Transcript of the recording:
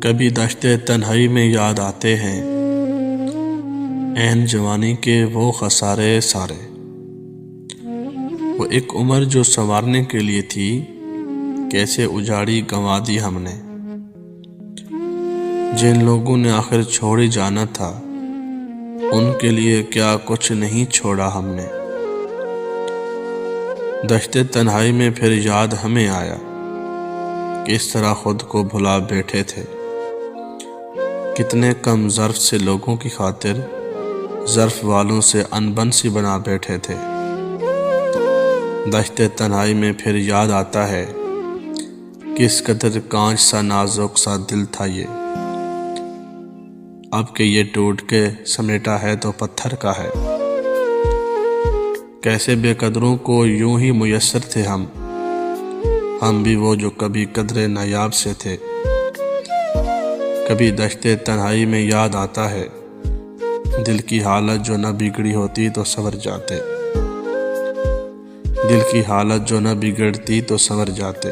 کبھی دشت تنہائی میں یاد آتے ہیں عین جوانی کے وہ خسارے سارے، وہ ایک عمر جو سنوارنے کے لیے تھی، کیسے اجاڑی گنوا دی ہم نے۔ جن لوگوں نے آخر چھوڑ ہی جانا تھا، ان کے لیے کیا کچھ نہیں چھوڑا ہم نے۔ دشت تنہائی میں پھر یاد ہمیں آیا، کس طرح خود کو بھلا بیٹھے تھے، کتنے کم ظرف سے لوگوں کی خاطر ظرف والوں سے انبن سی بنا بیٹھے تھے۔ دشت تنہائی میں پھر یاد آتا ہے، کس قدر کانچ سا نازک سا دل تھا یہ، اب کہ یہ ٹوٹ کے سمیٹا ہے تو پتھر کا ہے۔ کیسے بے قدروں کو یوں ہی میسر تھے ہم بھی وہ جو کبھی قدر نایاب سے تھے۔ کبھی دشت تنہائی میں یاد آتا ہے، دل کی حالت جو نہ بگڑی ہوتی تو سنور جاتے، دل کی حالت جو نہ بگڑتی تو سنور جاتے۔